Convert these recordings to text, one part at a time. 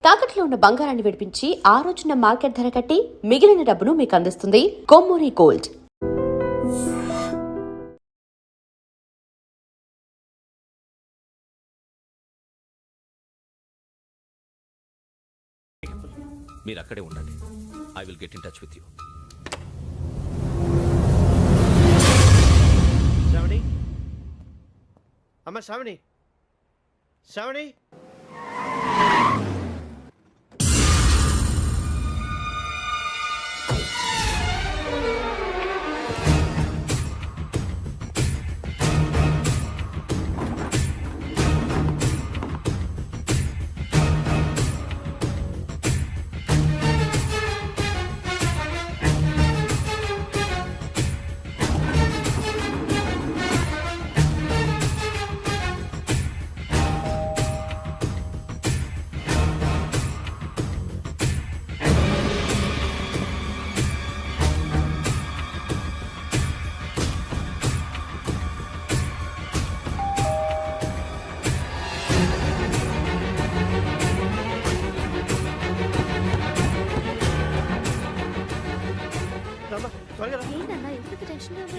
తాకట్లో ఉన్న బంగారాన్ని విడిపించి ఆ రోజున మార్కెట్ ధర కట్టి మిగిలిన డబ్బును మీకు అందిస్తుంది కొమ్మూరి గోల్డ్. మీరు అక్కడే ఉండండి. I will get in touch with you. Shravani, అమ్మ శ్రావణి, శ్రావణి.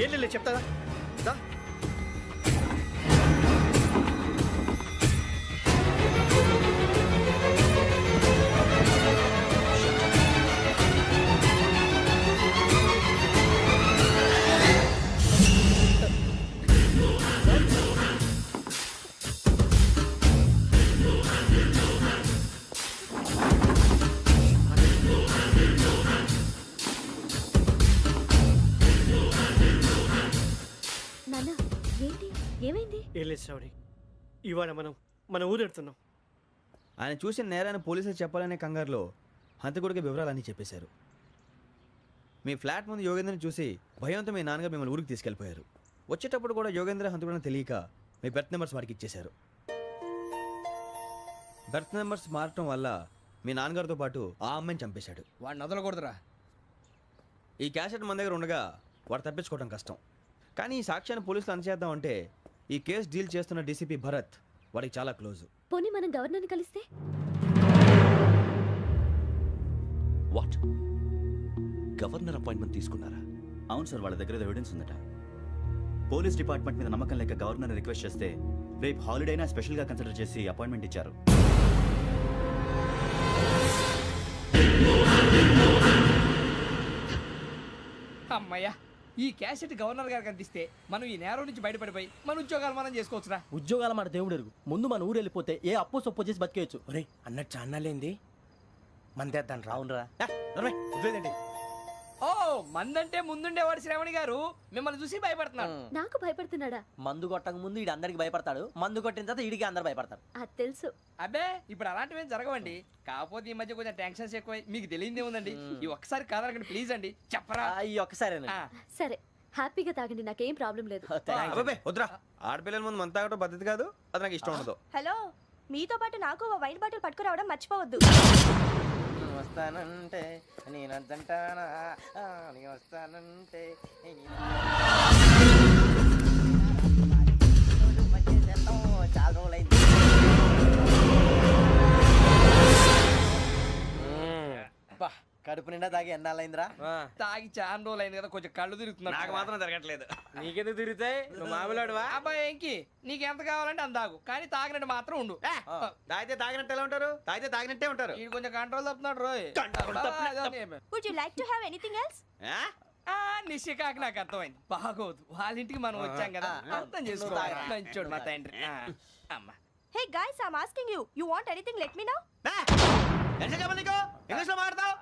ఏం లేదు చెప్తాదా. ఏం లేదు శ్రావణి, ఇవాళ మన ఊరెడుతున్నాం. ఆయన చూసిన నేరాన్ని పోలీసులు చెప్పాలనే కంగారులో హంతకుడికి వివరాలన్నీ చెప్పేశారు. మీ ఫ్లాట్ ముందు యోగేంద్రని చూసి భయంతో మీ నాన్నగారు మిమ్మల్ని ఊరికి తీసుకెళ్ళిపోయారు. వచ్చేటప్పుడు కూడా యోగేంద్ర హంతకుడని తెలియక మీ బెర్త్ నెంబర్స్ వారికి ఇచ్చేశారు. బెర్త్ నెంబర్స్ మారటం వల్ల మీ నాన్నగారితో పాటు ఆ అమ్మాయిని చంపేశాడు. వాడిని వదలకూడదురా. ఈ క్యాసెట్ మన దగ్గర ఉండగా వాడు తప్పించుకోవడం కష్టం. కానీ ఈ సాక్ష్యాన్ని పోలీసులు అందజేద్దామంటే ఈ కేసు డీల్ చేస్తున్న డీసీపీ భరత్ వాడికి చాలా క్లోజు. పోనీ మనం గవర్నర్ని కలిస్తే? వాట్? గవర్నర్ అపాయింట్మెంట్ తీసుకున్నారా? అవును సార్, వాళ్ళ దగ్గర ఎవిడెన్స్ ఉందట. పోలీస్ డిపార్ట్మెంట్ మీద నమ్మకం లేక గవర్నర్ రిక్వెస్ట్ చేస్తే రేపు హాలిడేనా స్పెషల్గా కన్సిడర్ చేసి అపాయింట్మెంట్ ఇచ్చారు. అమ్మయ్యా, ఈ క్యాసెట్ గవర్నర్ గారికి అందిస్తే మనం ఈ నేరం నుంచి బయటపడిపోయి మన ఉద్యోగాలు మనం చేసుకోవచ్చురా. ఉద్యోగాల మాట దేవుడు ఎరుగు. ముందు మన ఊరు వెళ్ళిపోతే ఏ అప్పు సొప్పు చేసి బతికేయచ్చు. ఒరే అన్నట్టు చాన్నాలేంది మందేద్దాను రావునరా. వదిలేదండి. ఓ మందంటే ముందుండేవాడు శ్రావణి గారు మిమ్మల్ని చూసి భయపడుతున్నాడు. నాకు భయపడుతున్నాడా? మందు కొట్టక ముందు ఈడు అందరికి భయపడతాడు, మందు కొట్టిన తర్వాత ఈడికి అందరు భయపడతారు. అది తెలుసు. అబ్బే ఇప్పుడు అలాంటివి జరగవండి. కాకపోతే ఈ మధ్య కొంచెం టెన్షన్స్ ఎక్కువ, మీకు తెలియదే ఉందండి. ఈ ఒక్కసారి కాదనకండి ప్లీజ్ అండి, చెప్పరా. ఈ ఒక్కసారి సరే హ్యాపీగా తాగండి, నాకేం ప్రాబ్లం లేదు. వద్దురా, ఆడపిల్లల ముందు మన తాగటం పద్ధతి కాదు, అది నాకు ఇష్టం ఉండదు. హలో, మీతో పాటు నాకు ఓ వైన్ బాటిల్ పట్టుకురావడం మర్చిపోవద్దు. వస్తానంటే నేనంటానా, వస్తానంటే చాలా రోజులైంది. కడుపు నిండా తాగి ఎన్నాళ్ళైందిరా? తాగి చాలా రోజులు అయింది కదా, కొంచెం కళ్ళు తిరుగుతున్నా. నాకు మాత్రం జరగట్లేదు. నీకెందుకు తిరుగుతాయి? నువ్వు మామిలాడువా? అబ్బాయి ఏంకి నీకు ఎంత కావాలంటే అందాకు, కానీ తాగినట్టు మాత్రం ఉండు. తాగితే తాగినట్టు ఎలా ఉంటారు? తాగితే తాగినట్టే ఉంటారు. వీడు కొంచెం కంట్రోల్ తప్పుతున్నాడు రోయ్. Would you like to have anything else? నిశ్చికాకి నాకు అర్థమైంది. బాగోదు, వాళ్ళ ఇంటికి మనం వచ్చాం కదా, అర్థం చేసుకోవాలి. మంచోడు మా తండ్రి. అమ్మ hey guys, I am asking you, you want anything let me know. English లో మాట్లాడతావు?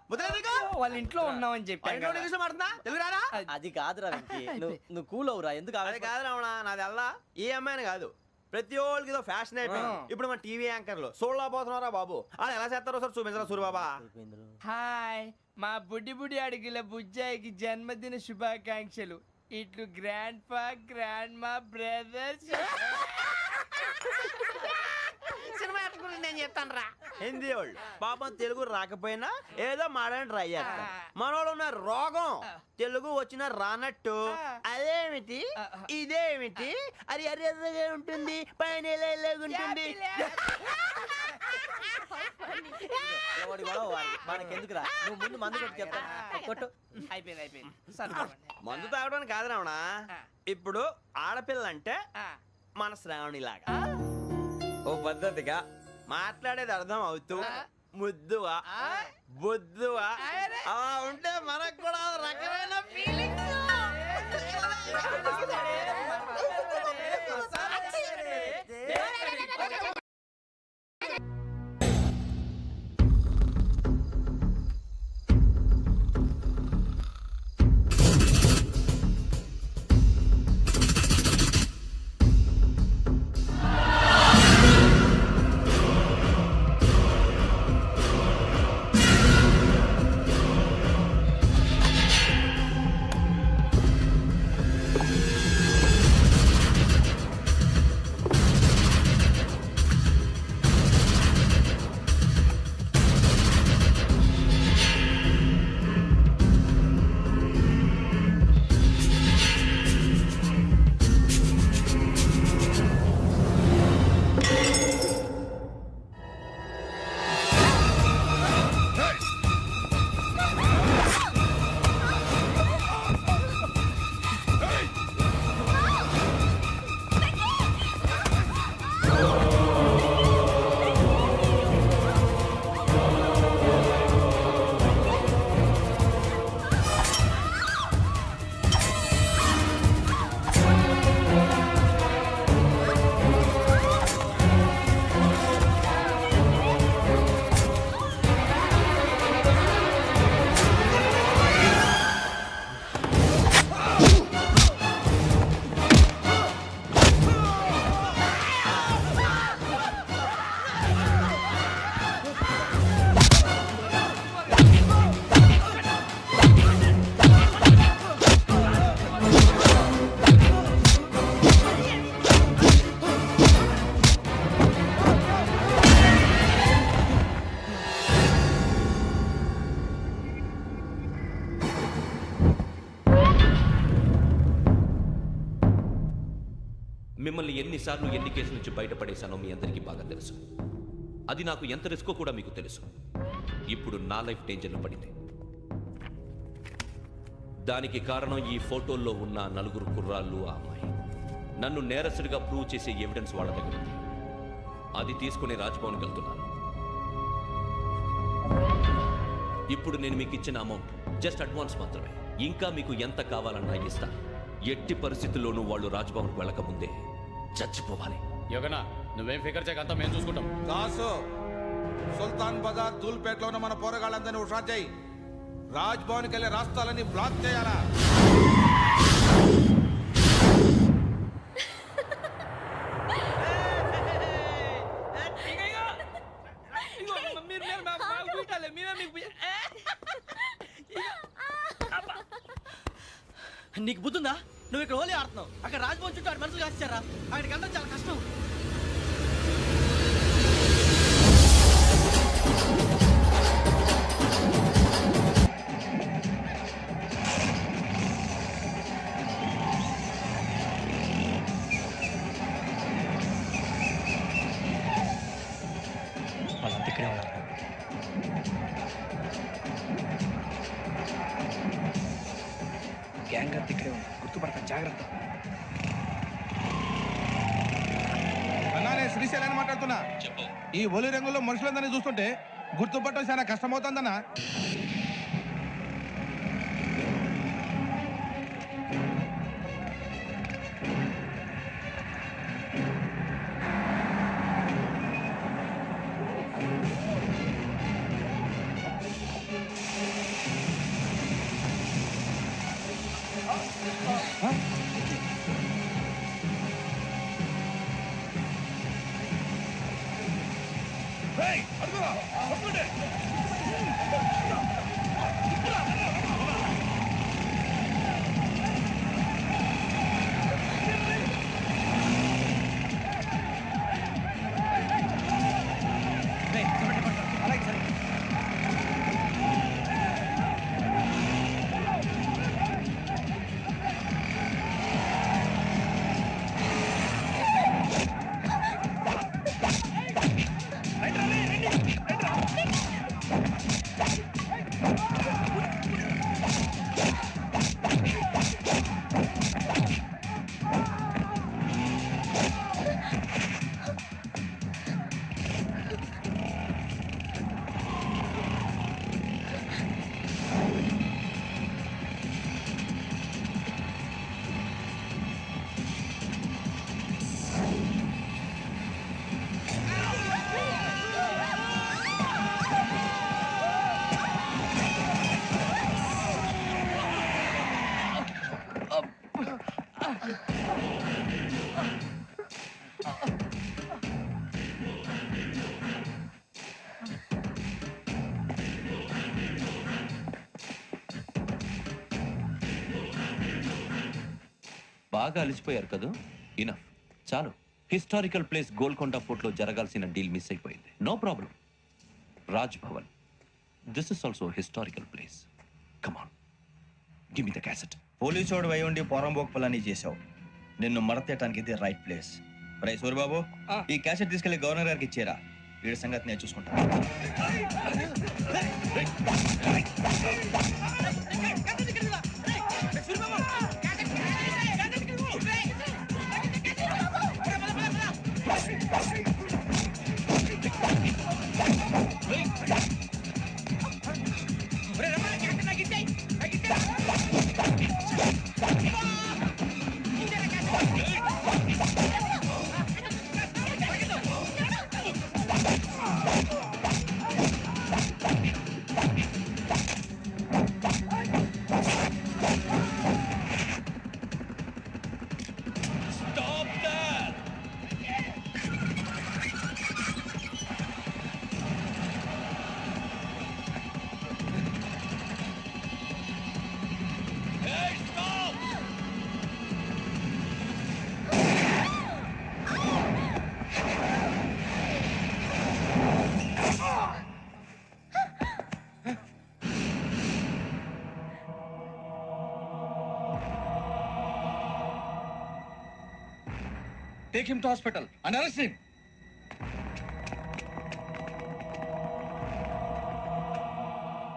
వాళ్ళ ఇంట్లో ఉన్నామని చెప్పి ఇంగ్లీష్ లో మాట్లాడుతున్నా, తెలుగు రాదా? అది కాదురా వెంకీ, నువ్వు కూల్ అవురా. ఎందుకు అది కాదు రావణ, నాది అల్లా ఏ అమ్మాయిని కాదు, ప్రతి ఒళ్ళకి ఇదో ఫ్యాషన్ అయిపోయింది. ఇప్పుడు మన టీవీ యాంకర్లు సోళ్ళ పోతున్నారా బాబు, అది ఎలా చేస్తారో సార్ చూపించరా సూరిబాబా. హాయ్, మా బుడ్డి అడిగిల బుజ్జాయికి జన్మదిన శుభాకాంక్షలు. ఇట్లు గ్రాండ్ ఫా గ్రాండ్ మా బ్రదర్స్. సినిమా నేను చెప్తాను రా. హిందీ వాళ్ళు పాపం తెలుగు రాకపోయినా ఏదో మాడని ట్రై చేస్తారు. మనోళ్ళు ఉన్న రోగం తెలుగు వచ్చిన రానట్టు అదేమిటి ఇదేమిటి అది అర్రగా ఉంటుంది, పైన ఉంటుంది. ఎవడి గొడవ వాడిది. మనకెందుకురా నువ్వు ముందు మందు కొట్టి చెప్తా కొట్టు. అయిపోయింది సరిపోండి. మందు తాగడానికి కాదు రావణ, ఆ. ఇప్పుడు ఆడపిల్ల అంటే ఆ, మన శ్రావణిలాగా ఓ పద్ధతిగా మాట్లాడేది అర్థం అవుతూ ముద్దువా బొద్దువా అలా ఉంటే మనకు కూడా ఒక రకమైన ఫీలింగ్స్. మిమ్మల్ని ఎన్నిసార్లు ఎన్ని కేసుల నుంచి బయటపడేశానో మీ అందరికీ బాగా తెలుసు. అది నాకు ఎంత రిస్కో కూడా మీకు తెలుసు. ఇప్పుడు నా లైఫ్ డేంజర్లో పడింది. దానికి కారణం ఈ ఫోటోల్లో ఉన్న 4 కుర్రాళ్ళు, ఆ అమ్మాయి. నన్ను నేరస్తుడిగా ప్రూవ్ చేసే ఎవిడెన్స్ వాళ్ళ దగ్గర ఉంది. అది తీసుకుని రాజ్భవన్కి వెళ్తున్నాను. ఇప్పుడు నేను మీకు ఇచ్చిన అమౌంట్ జస్ట్ అడ్వాన్స్ మాత్రమే. ఇంకా మీకు ఎంత కావాలన్నా ఇస్తా. ఎట్టి పరిస్థితుల్లోనూ వాళ్ళు రాజ్భవన్కి వెళ్ళకముందే చచ్చిపోవాలి. యోగనా, నువ్వేం ఫికర్ చేయకంతా మేము చూసుకుంటాం. కాసు సుల్తాన్ బజార్ దూల్పేటలో ఉన్న మన పోరగాళ్ళందరినీ హుషారు చేయి. రాజ్ భవన్కి వెళ్ళే రాష్ట్రాలని బ్లాక్ చేయాలా? నీకు బుద్ధుందా? నువ్వు ఇక్కడ హోలీ ఆడుతున్నావు, అక్కడ రాజ్భవన్ చుట్టూ ఆడు మనుషులు కాల్చారా? అక్కడికి వెళ్ళడం చాలా కష్టం. వాళ్ళంతా ఇక్కడే ఉన్నారు. గ్యాంగ్ అంతా ఇక్కడే ఉంది, గుర్తుపడతాను, జాగ్రత్త. అన్నానే శ్రీశైలాన్ని మాట్లాడుతున్నా. ఈ ఒలి రంగులో మనుషులందరినీ చూస్తుంటే గుర్తుపట్టడం చాలా కష్టమవుతుందన్నా. Hey, బాగా అలిసిపోయారు కదా ఇనఫ్ చాలు. హిస్టారికల్ ప్లేస్ గోల్కొండ ఫోర్ట్లో జరగాల్సిన డీల్ మిస్ అయిపోయింది. No problem. Raj Bhavan, this is also historical place. Come on, give me the cassette. పోలీసోడు అయి ఉండి పోరంబోకు పలాని చేసావు. నిన్ను మడతేయటానికి ఇది రైట్ ప్లేస్. రై సూరిబాబు, ఈ క్యాసెట్ తీసుకెళ్లి గవర్నర్ గారికి ఇచ్చేరా. వీడి సంగతి నేను చూసుకుంటాను. Take him to hospital and arrest him.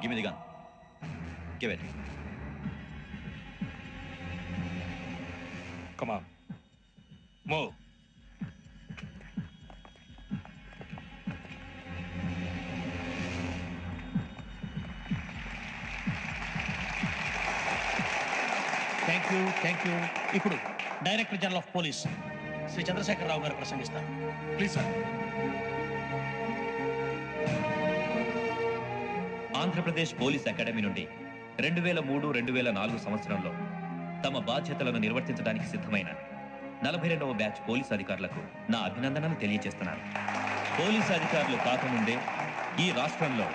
Give me the gun. Give it. Come on. Move. Thank you. ఇప్పుడు director general of police Shri Chandrasekhara Rao గారు ప్రసంగిస్తారు. Please sir. Andhra Pradesh police academy నుండి 2003-2004 సంవత్సరంలో తమ బాధ్యతలను నిర్వర్తించడానికి సిద్ధమైన 42వ బ్యాచ్ పోలీస్ అధికారులకు నా అభినందనలు తెలియజేస్తున్నాను. పోలీసు అధికారులు కాకముందే ఈ రాష్ట్రంలో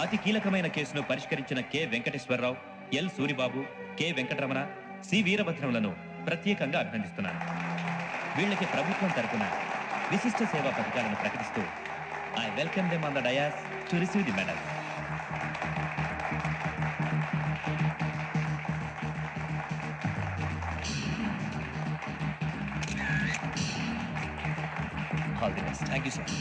అతి కీలకమైన కేసును పరిష్కరించిన K Venkateswara Rao, L Suribabu, K Venkataramana, C వీరభద్రంలను ప్రత్యేకంగా అభినందిస్తున్నాను. వీళ్ళకి ప్రభుత్వం తరపున విశిష్ట సేవా పథకాలను ప్రకటిస్తూ I welcome them on the dais to receive the medal. All the best. Thank you sir.